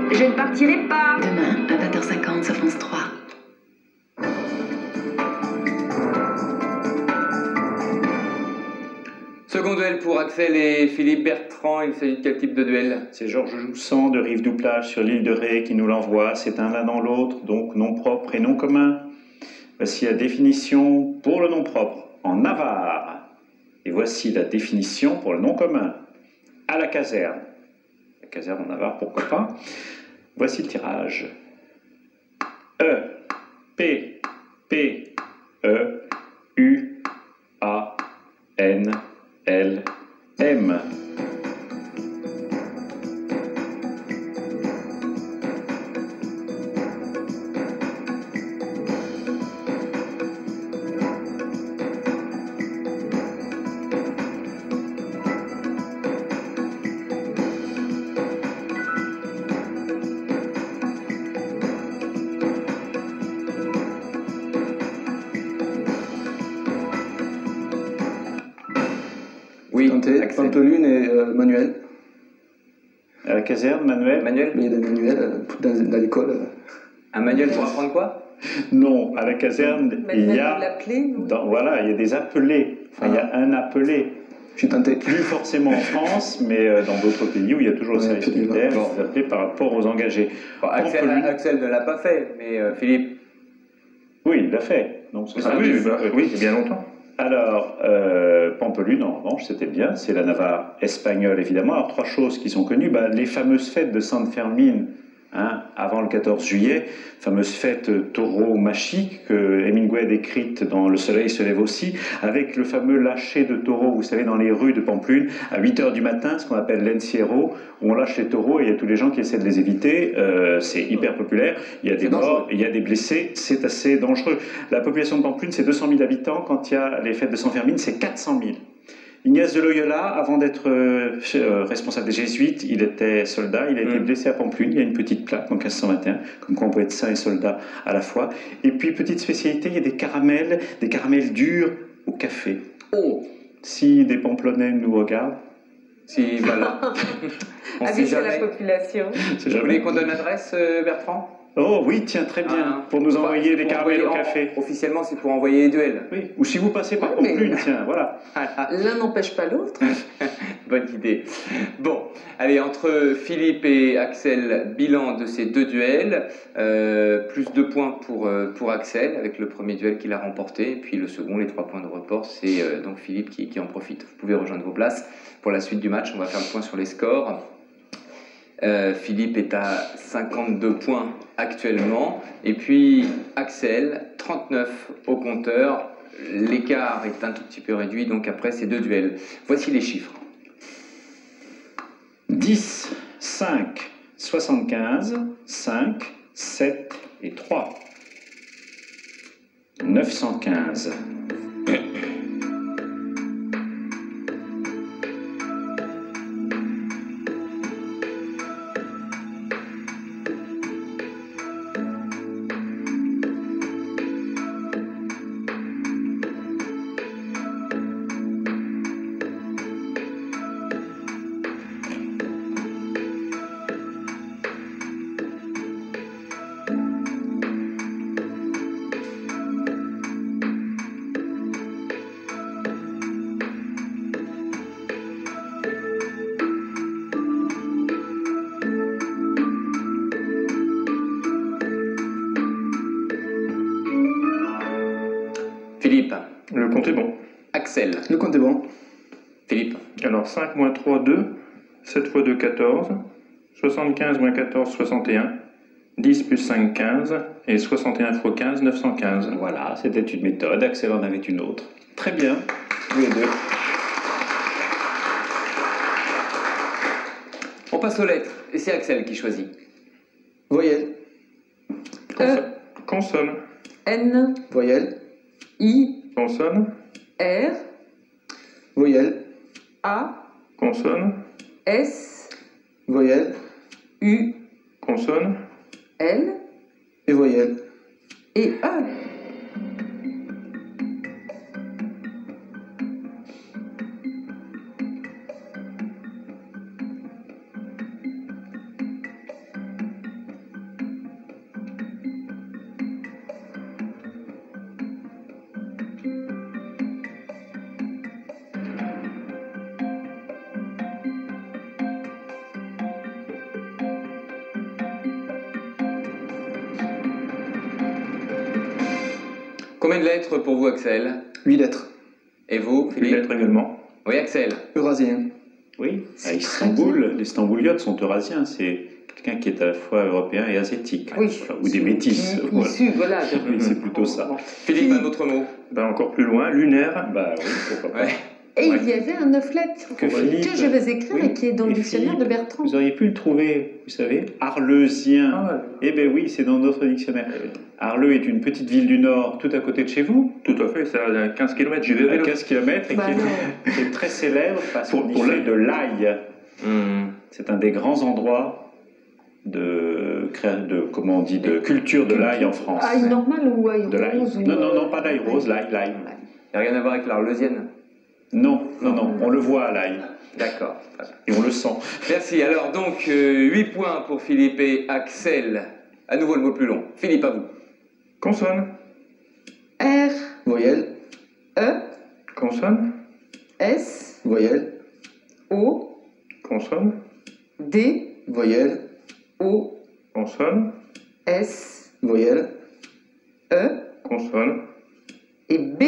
Je ne partirai pas. Demain, à 20h50 sur France 3. Second duel pour Axel et Philippe Bertrand. Il s'agit de quel type de duel? C'est Georges Joussan de Rive-Douplage sur l'île de Ré qui nous l'envoie. C'est un l'un dans l'autre, donc nom propre et nom commun. Voici la définition pour le nom propre en Navarre. Et voici la définition pour le nom commun à la caserne. La caserne en Navarre, pourquoi pas. Voici le tirage. E, P, P, E, U, A, N, L, M. Oui, Pampelune et Manuel. À la caserne, Manuel? Manuel? Il y a des manuels dans l'école. Un manuel pour apprendre quoi? Non, à la caserne, il y a... Voilà, il y a des appelés. Enfin, il y a un appelé. Je suis tenté. Plus forcément en France, mais dans d'autres pays où il y a toujours le service militaire, ils appelés par rapport aux engagés. Bon, Axel ne l'a pas fait, mais Philippe? Oui, il l'a fait. Donc, oui, il y a bien longtemps. Alors, Pampelune, en revanche, c'était bien. C'est la Navarre espagnole, évidemment. Alors, trois choses qui sont connues. Les fameuses fêtes de San Fermín, avant le 14 juillet, fameuse fête taureau-machique que Hemingway a décrite dans Le Soleil se lève aussi, avec le fameux lâcher de taureaux, vous savez, dans les rues de Pampelune, à 8h du matin, ce qu'on appelle l'encierro, où on lâche les taureaux et il y a tous les gens qui essaient de les éviter. C'est hyper populaire. Il y a des morts, il y a des blessés. C'est assez dangereux. La population de Pampelune, c'est 200 000 habitants. Quand il y a les fêtes de San Fermín, c'est 400 000. Ignace de Loyola, avant d'être responsable des Jésuites, il était soldat, il a été blessé à Pampelune, il y a une petite plaque en 1521, comme quoi on peut être saint et soldat à la fois. Et puis, petite spécialité, il y a des caramels durs au café. Oh! Si des Pamplonnais nous regardent. Si, voilà. On sait Avis à jamais. la population. Vous voulez qu'on donne l'adresse, Bertrand? Oh oui, tiens, très bien, pour nous envoyer des caramels au café. Officiellement, c'est pour envoyer les duels. Oui, ou si vous passez par Pampelune, tiens, voilà. L'un n'empêche pas l'autre. Bonne idée. Bon, allez, entre Philippe et Axel, bilan de ces deux duels. Plus 2 points pour Axel, avec le premier duel qu'il a remporté. Et puis le second, les 3 points de report, c'est donc Philippe qui en profite. Vous pouvez rejoindre vos places. Pour la suite du match, on va faire le point sur les scores. Philippe est à 52 points actuellement, et puis Axel, 39 au compteur. L'écart est un tout petit peu réduit, donc après ces deux duels. Voici les chiffres. 10, 5, 75, 5, 7 et 3. 915. Philippe. Le compte est bon. Axel. Le compte est bon. Philippe. Alors 5 moins 3, 2. 7 fois 2, 14. 75 moins 14, 61. 10 plus 5, 15. Et 61 fois 15, 915. Voilà, c'était une méthode. Axel en avait une autre. Très bien, tous les deux. On passe aux lettres, et c'est Axel qui choisit. Voyelle. Consonne. N, Voyelle. I, Consonne. R, Voyelle. A, Consonne. S, Voyelle. U, Consonne. L Et voyelle. et E. Combien de lettres pour vous, Axel? 8 lettres. Et vous, Une Philippe? lettre également. Oui, Axel. Eurasien. Oui, à C'est Istanbul, les Stambouliotes sont eurasiens. C'est quelqu'un qui est à la fois européen et asiatique. Oui. Voilà, ou des métis. Voilà. Issu, voilà. Oui, c'est plutôt ça. Philippe, un autre mot. Ben, encore plus loin, lunaire. Bah oui, pourquoi pas. Ouais. Et Ouais. il y avait un 9 lettres Que Philippe- je vais écrire oui. et qui est dans le Et dictionnaire Philippe, de Bertrand. Vous auriez pu le trouver, vous savez, arleusien. Ah, Eh bien oui, c'est dans notre dictionnaire. Arleux est une petite ville du Nord, tout à côté de chez vous, tout à fait, c'est à 15 km, j'y vais à à vélo. 15 km, et Bah non. qui est très célèbre parce Pour qu'on y fait l'ail. de l'ail. Hmm. C'est un des grands endroits comment on dit, de culture de l'ail en France. Ail normal ou ail De l'ail. rose ou... Non, pas l'ail rose, l'ail. Il n'y a rien à voir avec l'arleusienne. Non, on le voit à l'ail, D'accord. et on le sent. Merci. Alors donc, 8 points pour Philippe et Axel. À nouveau le mot plus long. Philippe, à vous. Consonne, R, Voyelle. E, consonne, S, Voyelle. O, consonne, D, Voyelle. O, consonne, S, Voyelle. E consonne, et B.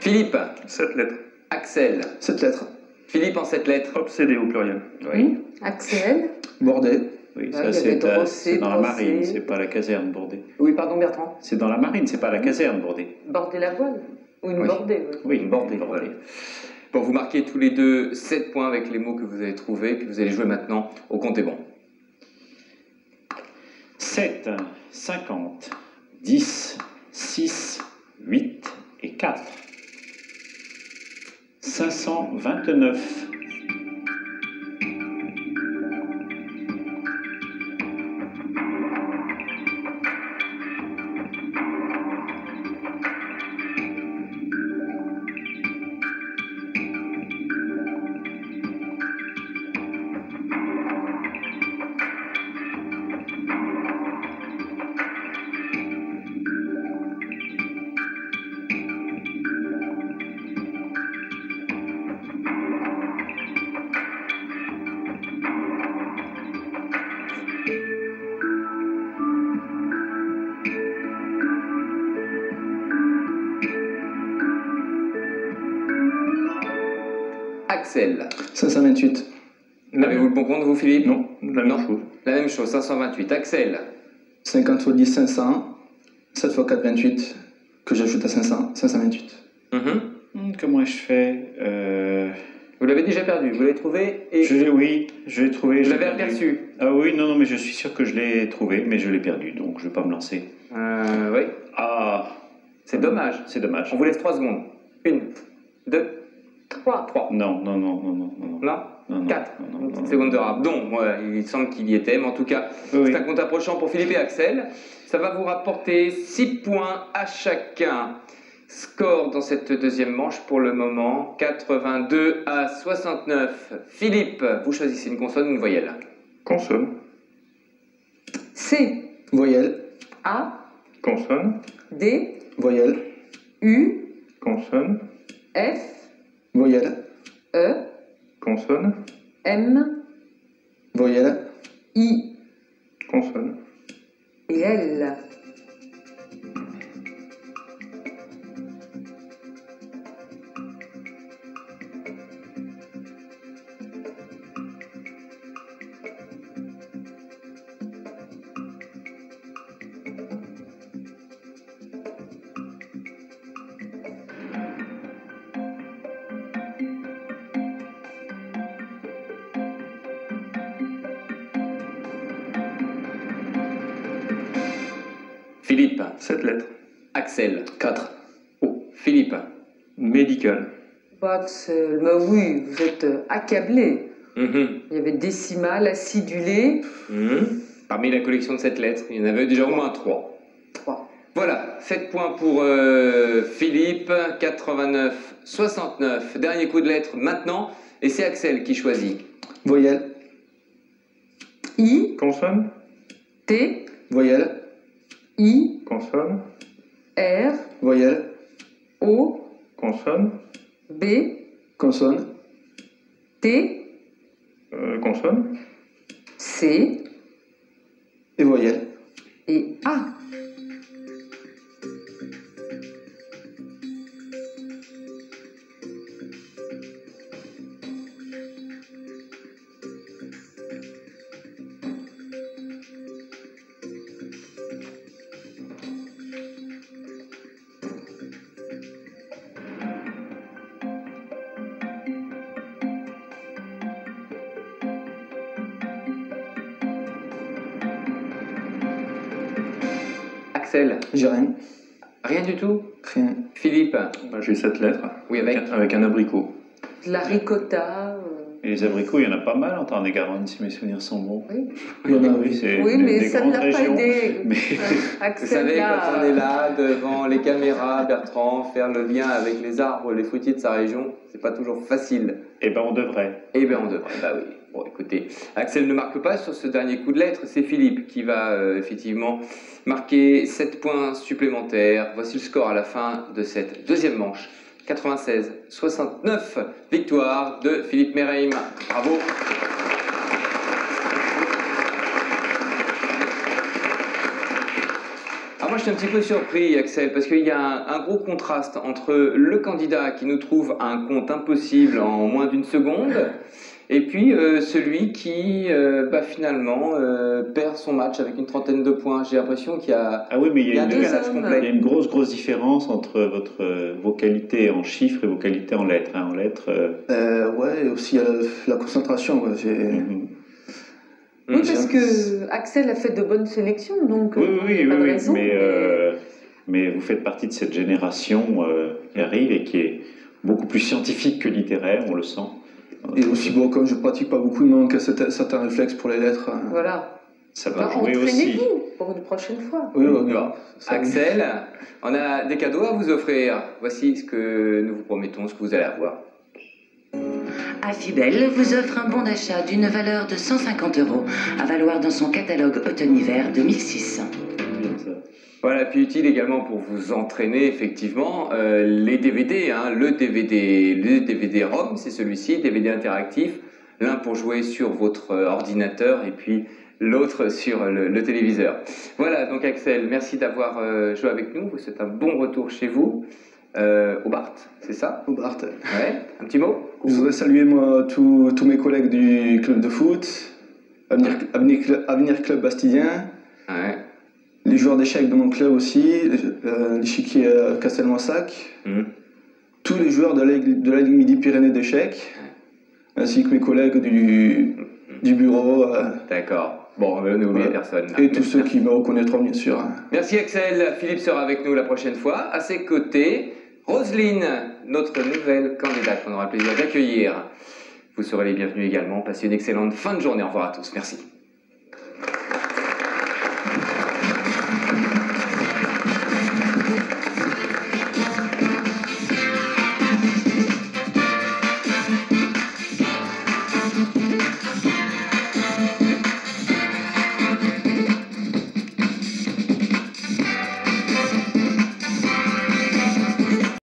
Philippe, 7 lettres. Axel. 7 lettres. Philippe en 7 lettres. Obsédé au pluriel. Oui. Axel. Bordé. Oui, Ouais, ça il y avait c'est Brossé, dans la Brossé. marine, c'est pas la caserne bordée. Oui, pardon Bertrand. C'est dans la marine, c'est pas la caserne bordée. Border la voile. Ou une Oui. bordée, oui. Oui, Bordée. bordée. Bon, vous marquez tous les deux 7 points avec les mots que vous avez trouvés, puis vous allez jouer maintenant au compte est bon. 7, 50, 10, 6, 8 et 4. 529. Axel. 528. Avez-vous le bon compte, vous, Philippe? Non, la même Non. chose. La même chose, 528. Axel. 50 x 10, 500. 7 x 4, 28. Que j'ajoute à 500. 528. Comment je fais Vous l'avez déjà perdu, vous l'avez trouvé et Oui, je l'ai trouvé. vous j'ai l'avez perdu. aperçu. Ah oui, non, mais je suis sûr que je l'ai trouvé, mais je l'ai perdu, donc je vais pas me lancer. Oui, Ah, c'est dommage. c'est dommage. On vous laisse 3 secondes. 1, 2, 3. 3. Non. Là, Non, 4. non, Une non, petite non. seconde de rap. Donc, moi, il semble qu'il y était, mais en tout cas, Oui. c'est un compte approchant pour Philippe et Axel. Ça va vous rapporter 6 points à chacun. Score dans cette deuxième manche pour le moment, 82 à 69. Philippe, vous choisissez une consonne ou une voyelle? Consonne, C, Voyelle. A, consonne, D, Voyelle. U, consonne, F, Voyelle. E, consonne, M, Voyelle. I consonne, et L. Philippe, 7 lettres. Axel, 4. Philippe. Médical, Bah, Axel, mais oui, vous êtes accablé. Mhm. Il y avait décimal, acidulé. Mhm. Parmi la collection de 7 lettres, il y en avait déjà au moins 3. 3. Voilà, 7 points pour Philippe, 89-69. Dernier coup de lettre maintenant, et c'est Axel qui choisit. Voyelle. I, Consonne. T, Voyelle. I, Consonne. R, Voyelle. O, Consonne. B, Consonne. T, Consonne. C Et voyelle. et A. Axel, J'ai rien. rien du tout. Rien. Philippe, Bah, j'ai 7 lettres. oui avec. Avec un abricot. De la ricotta. Et les abricots, il y en a pas mal en Tarn-et-Garonne, si mes souvenirs sont bons. Oui, Il y en a, oui. C'est oui des mais ça ne grandes l'a pas régions. aidé. Mais Vous Axel, savez, là, quand on est là, devant les caméras, Bertrand, faire le lien avec les arbres, les fruitiers de sa région, c'est pas toujours facile. eh ben, on devrait. Eh bien, on devrait, bah oui. Bon, écoutez, Axel ne marque pas sur ce dernier coup de lettre, c'est Philippe qui va effectivement marquer 7 points supplémentaires. Voici le score à la fin de cette deuxième manche. 96-69, victoire de Philippe Merheim. Bravo. Alors moi je suis un petit peu surpris Axel parce qu'il y a un gros contraste entre le candidat qui nous trouve un compte impossible en moins d'une seconde et puis celui qui finalement perd son match avec une trentaine de points. J'ai l'impression qu'il y a, Ah oui, mais il il y a un une, décalage hommes. il y a complet. une grosse différence entre vos qualités en chiffres et vos qualités en lettres. Hein. En lettres, Ouais, et aussi la concentration. Ouais. Oui, parce que Axel a fait de bonnes sélections, donc oui, pas de raison. mais vous faites partie de cette génération qui arrive et qui est beaucoup plus scientifique que littéraire, on le sent. Et aussi, bon, comme je pratique pas beaucoup, il me manque certains réflexes pour les lettres. Voilà. Ça va Bah, jouer aussi. entraînez-vous pour une prochaine fois. Oui, oui, Bon, Axel, on a des cadeaux à vous offrir. Voici ce que nous vous promettons, ce que vous allez avoir. Affibel vous offre un bon d'achat d'une valeur de 150 € à valoir dans son catalogue automne-hiver 2006. Bien ça. Voilà, puis utile également pour vous entraîner, effectivement, les DVD, hein, le DVD ROM, c'est celui-ci, DVD interactif, l'un pour jouer sur votre ordinateur et puis l'autre sur le téléviseur. Voilà, donc Axel, merci d'avoir joué avec nous, c'est un bon retour chez vous, au Bart, c'est ça? Au Bart. Ouais, un petit mot? Je voudrais saluer moi tous mes collègues du club de foot, Avenir Club Bastidien, Ouais. les joueurs d'échecs de mon club aussi, l'échiquier Castelmoissac, tous les joueurs de la Ligue Midi-Pyrénées d'échecs, ainsi que mes collègues du bureau, D'accord. Bon, on n'oublie personne. Là. et tous ceux qui me reconnaîtront bien sûr. Merci Axel. Philippe sera avec nous la prochaine fois. À ses côtés, Roselyne, notre nouvelle candidate qu'on aura le plaisir d'accueillir. Vous serez les bienvenus également. Passez une excellente fin de journée. Au revoir à tous. Merci.